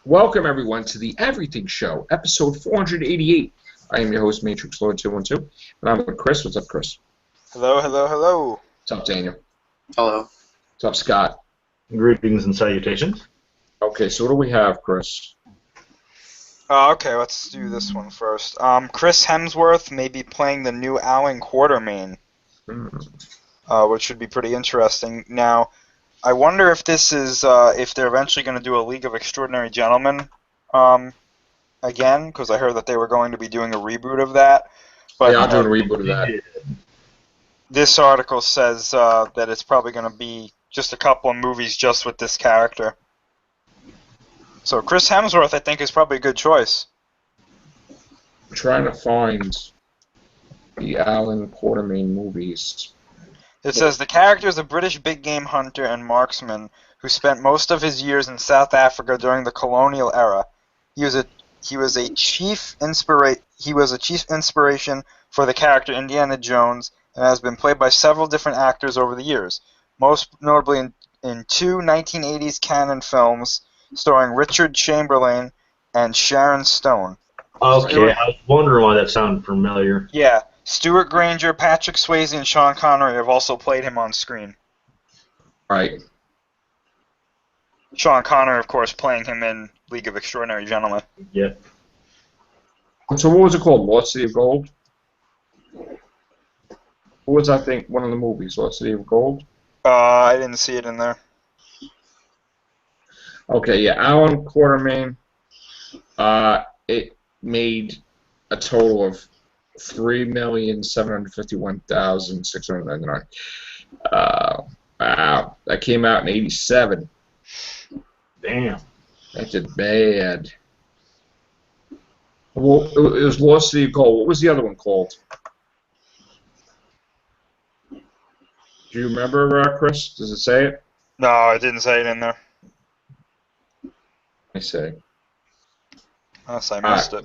Welcome, everyone, to the Everything Show, episode 488. I am your host, Matrix Lord 212, and I'm with Chris. What's up, Chris? Hello, hello, hello. What's up, Daniel? Hello. What's up, Scott? Greetings and salutations. Okay, so what do we have, Chris? Okay, let's do this one first. Chris Hemsworth may be playing the new Alan Quartermain, which should be pretty interesting. Now, I wonder if this is if they're eventually going to do a League of Extraordinary Gentlemen again, because I heard that they were going to be doing a reboot of that. But yeah, I'll do a reboot of that. This article says that it's probably going to be just a couple of movies just with this character. So Chris Hemsworth, I think, is probably a good choice. I'm trying to find the Alan Quartermain movies. It says the character is a British big game hunter and marksman who spent most of his years in South Africa during the colonial era. He was a chief inspiration for the character Indiana Jones and has been played by several different actors over the years, most notably in two 1980s canon films starring Richard Chamberlain and Sharon Stone. Okay, I was wondering why that sounded familiar. Yeah, Stuart Granger, Patrick Swayze, and Sean Connery have also played him on screen. Right. Sean Connery, of course, playing him in League of Extraordinary Gentlemen. Yep. So what was it called? Lost City of Gold? What was, I think, one of the movies? Lost City of Gold? I didn't see it in there. Okay, yeah, Alan Quartermain. It made a total of $3,751,699. Wow, that came out in '87. Damn. That did bad. Well, it was Lost City of Gold. What was the other one called? Do you remember, Chris? Does it say it? No, I didn't say it in there. I say. Unless I missed it.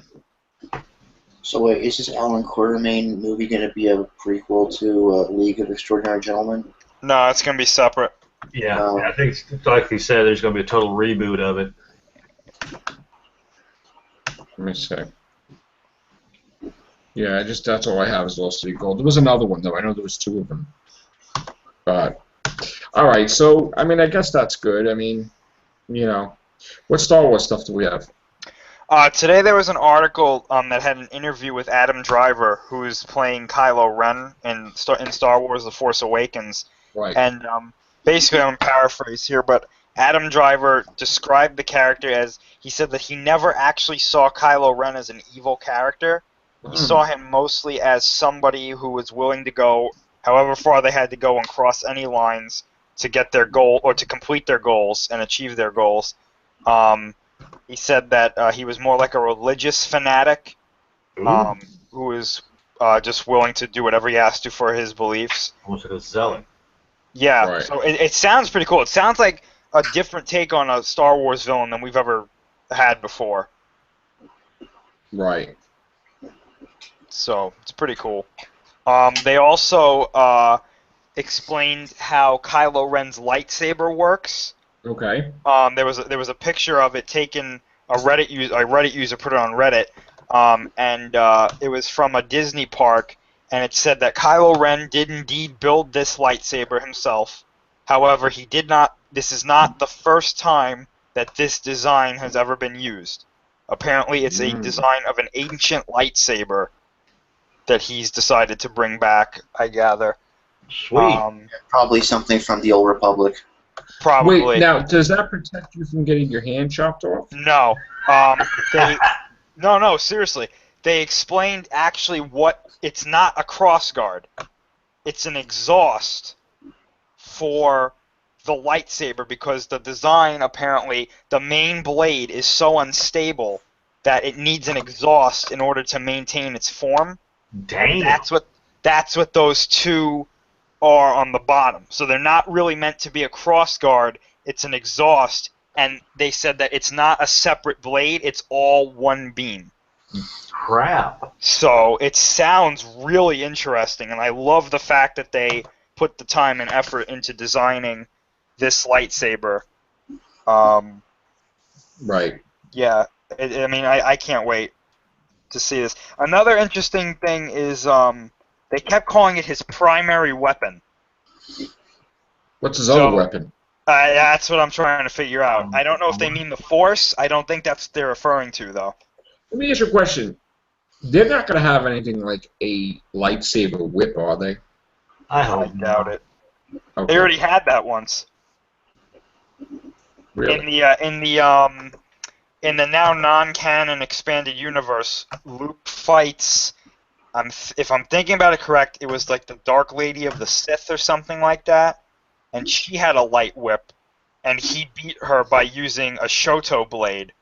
So wait, is this Alan Quartermain movie going to be a prequel to League of Extraordinary Gentlemen? No, it's going to be separate. Yeah, I think, like he said, there's going to be a total reboot of it. Let me see. Yeah, that's all I have is Lost City of Gold. There was another one, though. I know there was two of them. But, all right, so, I mean, I guess that's good. I mean, you know, what Star Wars stuff do we have? Today there was an article that had an interview with Adam Driver, who is playing Kylo Ren in Star Wars The Force Awakens. Right. And basically, I'm paraphrasing here, but Adam Driver described the character as, he said that he never actually saw Kylo Ren as an evil character. He saw him mostly as somebody who was willing to go however far they had to go and cross any lines to get their goal, or to complete their goals and achieve their goals. He said that he was more like a religious fanatic who was just willing to do whatever he has to for his beliefs. Almost like a zealot. Yeah, Right. so it sounds pretty cool. It sounds like a different take on a Star Wars villain than we've ever had before. Right. So it's pretty cool. They also explained how Kylo Ren's lightsaber works. Okay. There was a picture of it taken. A Reddit user put it on Reddit, and it was from a Disney park, and it said that Kylo Ren did indeed build this lightsaber himself. However, he did not. This is not the first time that this design has ever been used. Apparently, it's a design of an ancient lightsaber that he's decided to bring back, I gather. Sweet. Probably something from the Old Republic. Probably. Wait, now, does that protect you from getting your hand chopped off? No. No, seriously. They explained actually what... It's not a crossguard. It's an exhaust for the lightsaber, because the design, apparently, the main blade is so unstable that it needs an exhaust in order to maintain its form. Dang. That's what those two are on the bottom. So they're not really meant to be a crossguard. It's an exhaust, and they said that it's not a separate blade. It's all one beam. Crap. So it sounds really interesting, and I love the fact that they put the time and effort into designing this lightsaber. Right. Yeah, I mean, I can't wait to see this. Another interesting thing is they kept calling it his primary weapon. What's his other weapon? That's what I'm trying to figure out. I don't know if they mean the Force. I don't think that's what they're referring to, though. Let me ask you a question. They're not going to have anything like a lightsaber whip, are they? I doubt it. Okay. They already had that once. Really? In the now non-canon expanded universe, Luke fights. If I'm thinking about it correct, it was like the Dark Lady of the Sith or something like that, and she had a light whip, and he beat her by using a Shoto blade,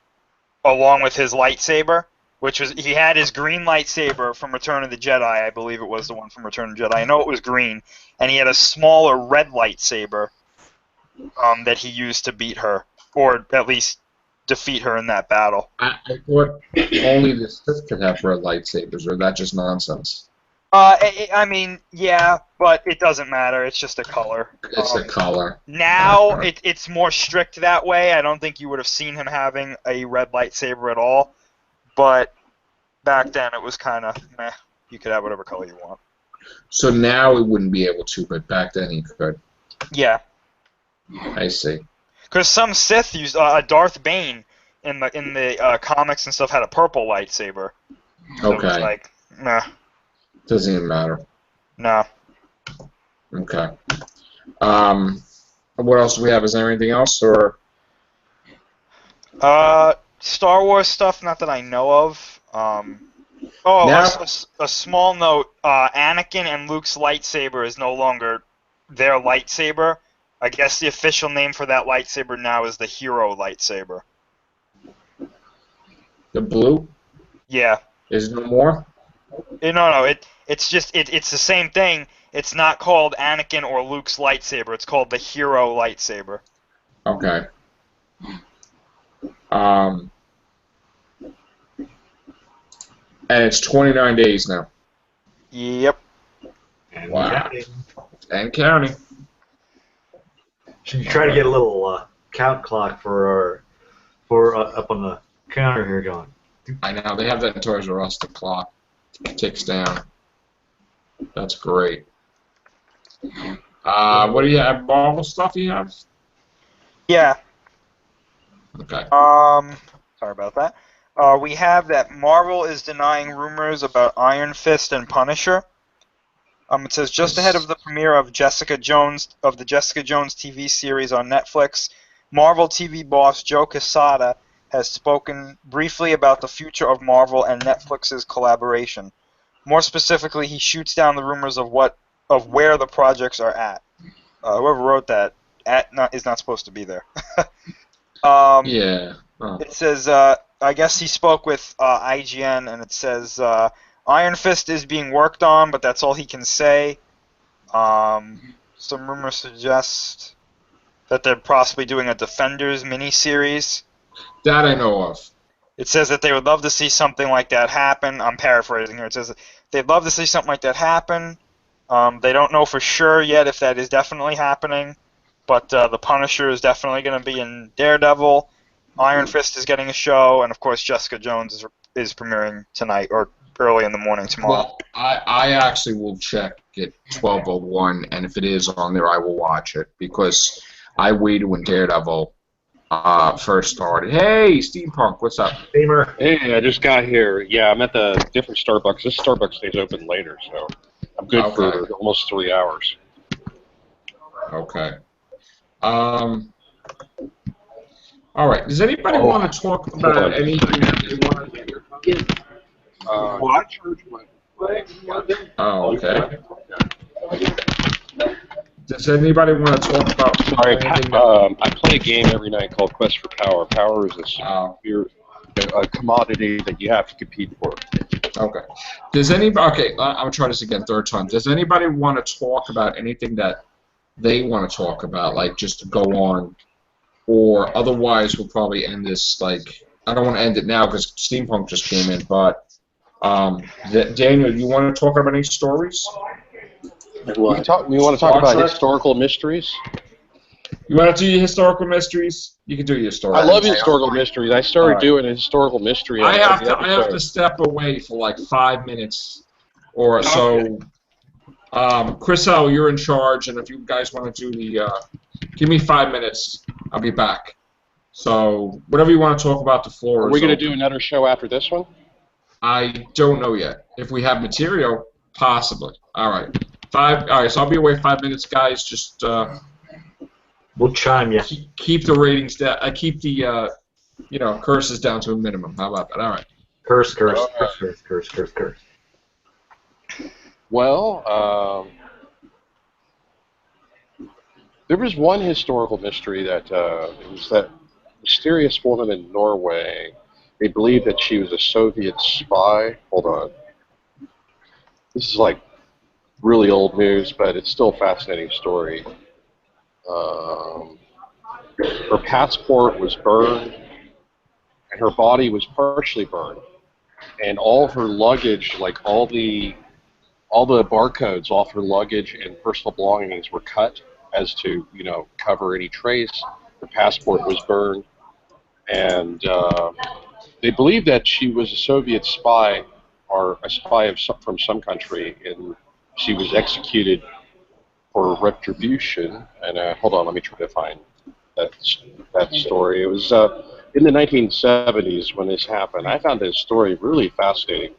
along with his lightsaber, which was he had his green lightsaber from Return of the Jedi. I believe it was the one from Return of the Jedi. I know it was green, and he had a smaller red lightsaber that he used to beat her, or at least defeat her in that battle. I thought only the Sith could have red lightsabers, or that's just nonsense. I mean, yeah, but it doesn't matter. It's just a color. It's a color. Now it's more strict that way. I don't think you would have seen him having a red lightsaber at all. But back then it was kind of meh. You could have whatever color you want. So now he wouldn't be able to, but back then he could. Yeah. I see. Because some Sith used Darth Bane in the comics and stuff had a purple lightsaber. So Okay. it was like, nah. Doesn't even matter. No. Okay. What else do we have? Is there anything else, or? Star Wars stuff, not that I know of. A small note. Anakin and Luke's lightsaber is no longer their lightsaber. I guess the official name for that lightsaber now is the hero lightsaber. The blue? Yeah. Is no more? No. It's the same thing. It's not called Anakin or Luke's lightsaber. It's called the hero lightsaber. Okay. And it's 29 days now. Yep. And Wow. counting. And counting. Should try to get a little count clock for up on the counter here going. I know. They have that in Toys R Us. The clock ticks down. That's great. What do you have? Marvel stuff you have? Yeah. Okay. Sorry about that. We have that Marvel is denying rumors about Iron Fist and Punisher. It says just ahead of the premiere of the Jessica Jones TV series on Netflix, Marvel TV boss Joe Quesada has spoken briefly about the future of Marvel and Netflix's collaboration. More specifically, he shoots down the rumors of where the projects are at. Whoever wrote that is not supposed to be there. Yeah. Oh. It says, I guess he spoke with IGN, and it says, Iron Fist is being worked on, but that's all he can say. Some rumors suggest that they're possibly doing a Defenders miniseries. That I know of. It says that they would love to see something like that happen. I'm paraphrasing here. It says that they'd love to see something like that happen. They don't know for sure yet if that is definitely happening, but the Punisher is definitely going to be in Daredevil. Iron Fist is getting a show, and of course Jessica Jones is premiering tonight or early in the morning tomorrow. Well, I actually will check at 12:01, and if it is on there, I will watch it because I waited when Daredevil first started. Hey, Steampunk, what's up? Steamer. Hey, I just got here. Yeah, I'm at the different Starbucks. This Starbucks stays open later, so I'm good for almost 3 hours. Okay. All right. Does anybody want to talk about anything that they want to hear? What? Oh, okay. Does anybody want to talk about Sorry, anything I play a game every night called Quest for Power. Power is a commodity that you have to compete for. Okay. Does anybody? Okay, I'm gonna try this again, third time. Does anybody want to talk about anything that they want to talk about, like just to go on, or otherwise we'll probably end this. Like, I don't want to end it now because Steampunk just came in, but Daniel, you want to talk about any stories? Like We what? want to talk Star about Trek? historical mysteries. You want to do your historical mysteries? You can do your story. I love historical mysteries. I started doing a historical mystery. I have to step away for like 5 minutes or so. Chris L, you're in charge, and if you guys want to do the, give me 5 minutes. I'll be back. So whatever you want to talk about, the floor. Are we going to do another show after this one? I don't know yet. If we have material, possibly. All right. All right. So I'll be away 5 minutes, guys. Just we'll chime you. Keep the ratings down. Keep the curses down to a minimum. How about that? All right. Curse. Well, there was one historical mystery that it was that mysterious woman in Norway. They believed that she was a Soviet spy. Hold on. This is like really old news, but it's still a fascinating story. Her passport was burned, and her body was partially burned, and all of her luggage, like all the barcodes off her luggage and personal belongings were cut as to cover any trace. Her passport was burned, and they believed that she was a Soviet spy or a spy from some country, and she was executed for retribution. And hold on, let me try to find that story. It was in the 1970s when this happened. I found this story really fascinating.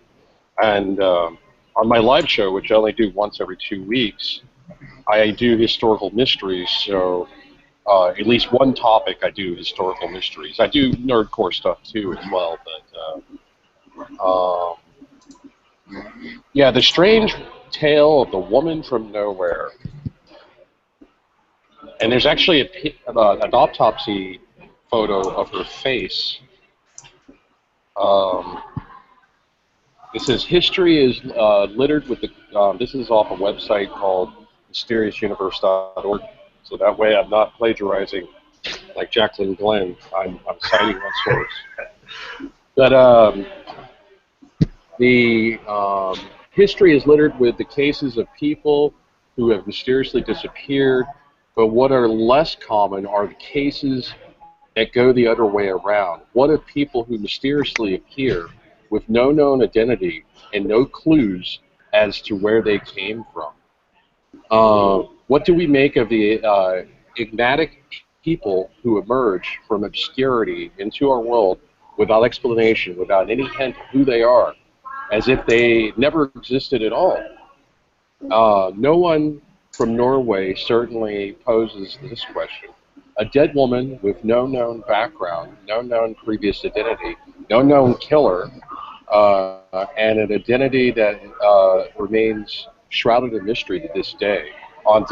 And on my live show, which I only do once every 2 weeks, I do historical mysteries. So at least one topic I do historical mysteries. I do nerdcore stuff too as well. But yeah, the strange tale of the woman from nowhere. And there's actually an autopsy photo of her face. It says history is littered with the. This is off a website called mysterioussuniverse.org. So that way I'm not plagiarizing like Jacqueline Glenn. I'm citing one source. But the history is littered with the cases of people who have mysteriously disappeared. But what are less common are the cases that go the other way around. What of people who mysteriously appear with no known identity and no clues as to where they came from? What do we make of the enigmatic people who emerge from obscurity into our world without explanation, without any hint of who they are, as if they never existed at all? No one from Norway certainly poses this question. A dead woman with no known background, no known previous identity, no known killer, and an identity that remains shrouded in mystery to this day. On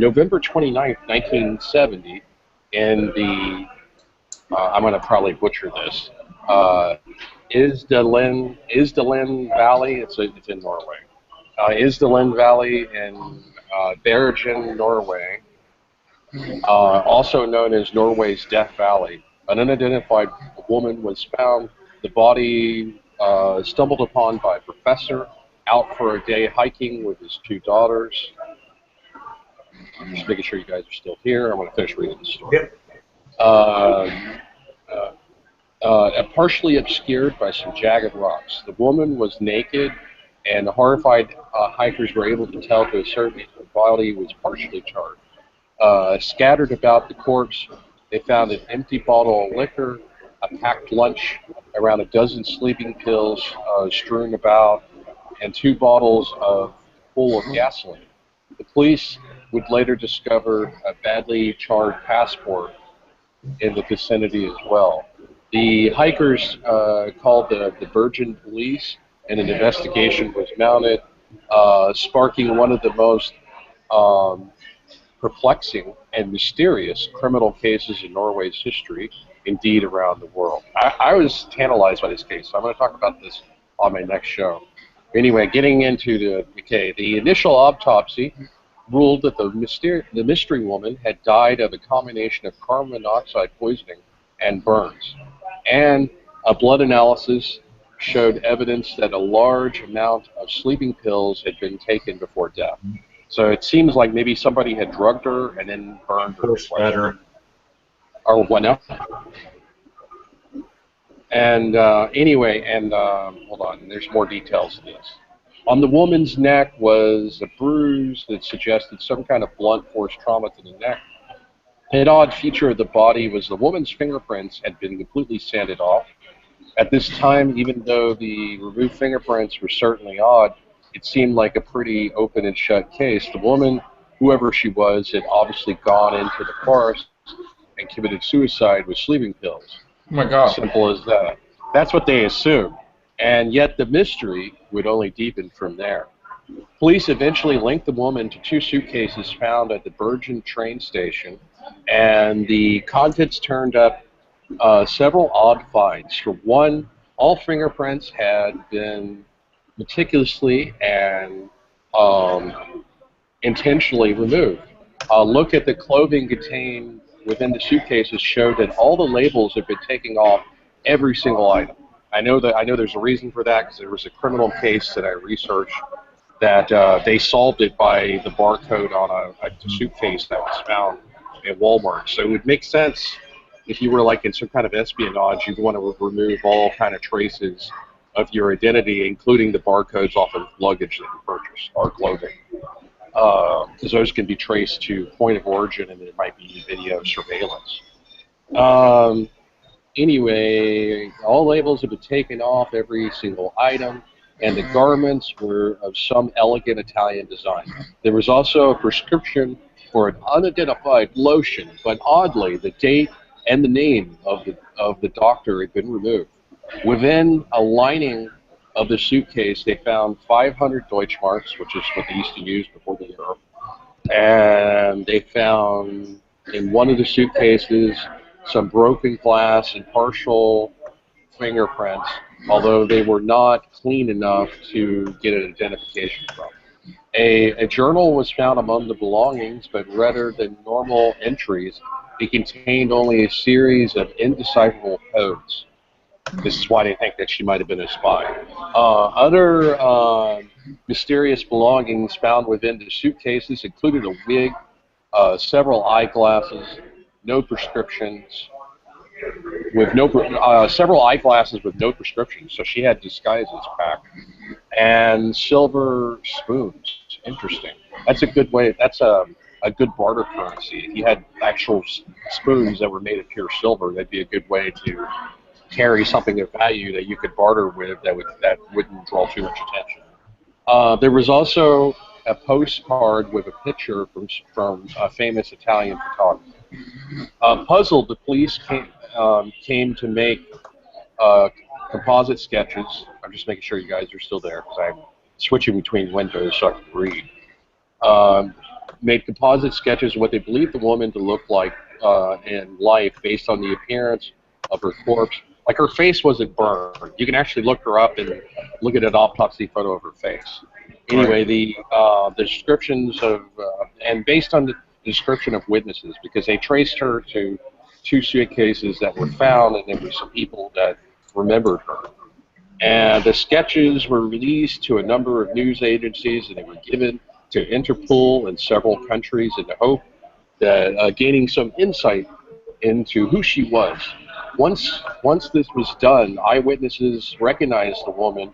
November 29th, 1970, in the, I'm going to probably butcher this, Isdalen Valley, it's in Norway. Isdalen Valley in Bergen, Norway, also known as Norway's Death Valley. An unidentified woman was found. The body stumbled upon by a professor out for a day hiking with his 2 daughters. I'm just making sure you guys are still here. I'm going to finish reading the story. Yep. Partially obscured by some jagged rocks. The woman was naked, and the horrified hikers were able to tell to a certainty the body was partially charred. Scattered about the corpse, they found an empty bottle of liquor, a packed lunch, around a dozen sleeping pills strewn about, and 2 bottles full of gasoline. The police would later discover a badly charred passport in the vicinity as well. The hikers called the Bergen police, and an investigation was mounted, sparking one of the most perplexing and mysterious criminal cases in Norway's history, indeed around the world. I was tantalized by this case, so I'm going to talk about this on my next show. Anyway, getting into the initial autopsy ruled that the mystery woman had died of a combination of carbon monoxide poisoning and burns. And a blood analysis showed evidence that a large amount of sleeping pills had been taken before death. So it seems like maybe somebody had drugged her and then burned her. Better. Or what now? And anyway, and hold on, there's more details to this. On the woman's neck was a bruise that suggested some kind of blunt force trauma to the neck. An odd feature of the body was the woman's fingerprints had been completely sanded off. At this time, even though the removed fingerprints were certainly odd, it seemed like a pretty open and shut case. The woman, whoever she was, had obviously gone into the forest and committed suicide with sleeping pills. Oh my God. Simple as that. That's what they assumed. And yet the mystery would only deepen from there. Police eventually linked the woman to 2 suitcases found at the Bergen train station, and the contents turned up several odd finds. For one, all fingerprints had been meticulously and intentionally removed. A look at the clothing contained within the suitcases showed that all the labels had been taken off every single item. I know there's a reason for that because there was a criminal case that I researched that they solved it by the barcode on a suitcase that was found at Walmart. So it would make sense if you were like in some kind of espionage, you'd want to remove all kind of traces of your identity, including the barcodes off of luggage that you purchased or clothing. Because those can be traced to point of origin and there might be video surveillance. Anyway, all labels have been taken off every single item, and the garments were of some elegant Italian design. There was also a prescription for an unidentified lotion, but oddly, the date and the name of the doctor had been removed. Within a lining of the suitcase, they found 500 Deutschmarks, which is what they used to use before the euro. And they found in one of the suitcases some broken glass and partial fingerprints, although they were not clean enough to get an identification from. A journal was found among the belongings, but rather than normal entries, it contained only a series of indecipherable codes. This is why they think that she might have been a spy. Other mysterious belongings found within the suitcases included a wig, several eyeglasses, no prescriptions, several eyeglasses with no prescriptions. So she had disguises packed, and silver spoons. Interesting. That's a good way. That's a good barter currency. If you had actual spoons that were made of pure silver, that'd be a good way to carry something of value that you could barter with that wouldn't draw too much attention. There was also a postcard with a picture from a famous Italian photographer. Puzzled, the police came to make composite sketches. I'm just making sure you guys are still there because I'm switching between windows so I can read. Made composite sketches of what they believed the woman to look like in life based on the appearance of her corpse. Like her face wasn't burned. You can actually look her up and look at an autopsy photo of her face. Anyway, the descriptions of, and based on the description of witnesses, because they traced her to 2 suitcases that were found, and there were some people that remembered her. And the sketches were released to a number of news agencies, and they were given to Interpol in several countries in the hope that gaining some insight into who she was. Once this was done, eyewitnesses recognized the woman,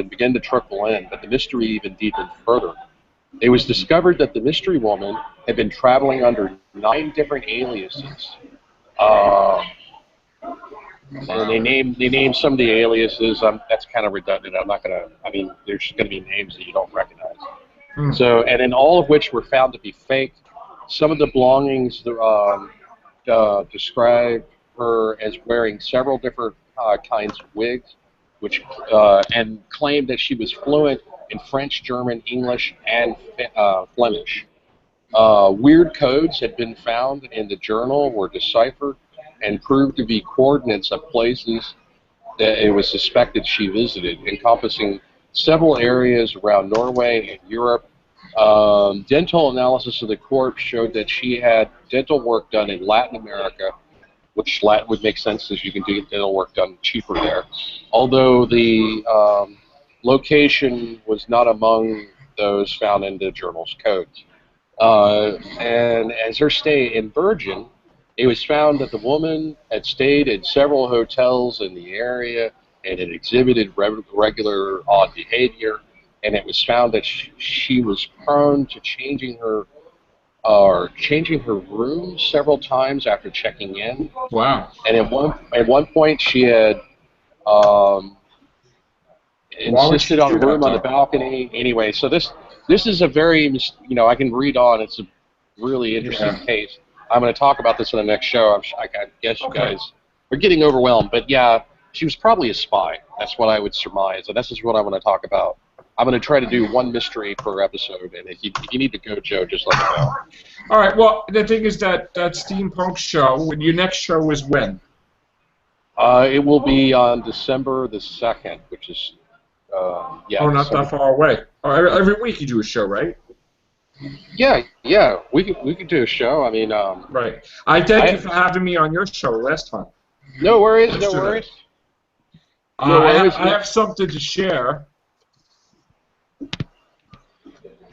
began to trickle in, but the mystery even deepened further. It was discovered that the mystery woman had been traveling under 9 different aliases. And they named some of the aliases. That's kind of redundant. I'm not gonna. I mean, there's going to be names that you don't recognize. So, and then all of which were found to be fake. Some of the belongings described her as wearing several different kinds of wigs, which and claimed that she was fluent in French, German, English, and Flemish. Weird codes had been found in the journal, were deciphered, and proved to be coordinates of places that it was suspected she visited, encompassing several areas around Norway and Europe. Dental analysis of the corpse showed that she had dental work done in Latin America, which would make sense as you can do dental work done cheaper there. Although the location was not among those found in the journal's codes. And as her stay in Virgin, it was found that the woman had stayed in several hotels in the area and had exhibited regular odd behavior. And it was found that she was prone to changing her room several times after checking in. Wow. And at one point, she had insisted on a room on the balcony. Anyway, so this is a very, I can read on. It's a really interesting case. I'm going to talk about this in the next show. I guess you guys are getting overwhelmed, but yeah, she was probably a spy. That's what I would surmise, and this is what I want to talk about. I'm going to try to do one mystery per episode, and if you need to go, Joe, just let me know. All right. Well, the thing is that Steampunk show. Your next show is when? It will be on December the 2nd, which is yeah. Oh, not that far away. Oh, every week you do a show, right? Yeah. We could do a show. I mean, right. I thank you for having me on your show last time. No worries. No worries. I have something to share.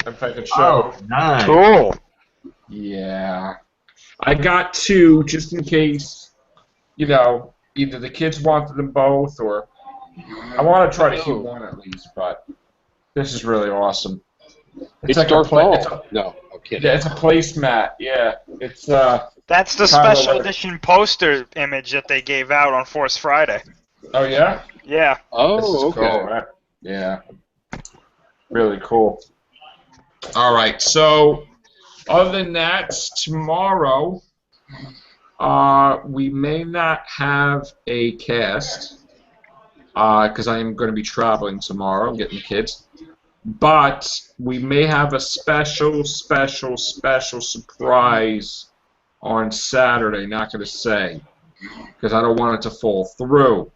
If I could show. Oh, nice. Cool. Yeah. I got two just in case, either the kids wanted them both or I want to try to keep one at least, but this is really awesome. It's like Darth Maul. No, okay. Yeah, it's a placemat. Yeah, it's That's the special edition poster image that they gave out on Force Friday. Oh yeah. Yeah. Oh, okay. Cool, right? Yeah. Really cool. All right. So, other than that, tomorrow we may not have a cast because I am going to be traveling tomorrow, getting the kids. But we may have a special surprise on Saturday. Not going to say because I don't want it to fall through.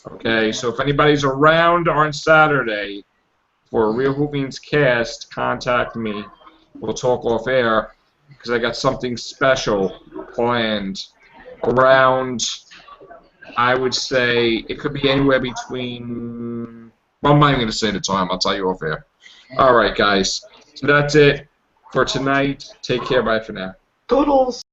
Okay, so if anybody's around on Saturday for a Real Hoovians cast, contact me. We'll talk off air because I got something special planned around. I would say it could be anywhere between. Well, I'm not even going to say the time. I'll tell you off air. All right, guys. So that's it for tonight. Take care. Bye for now. Toodles.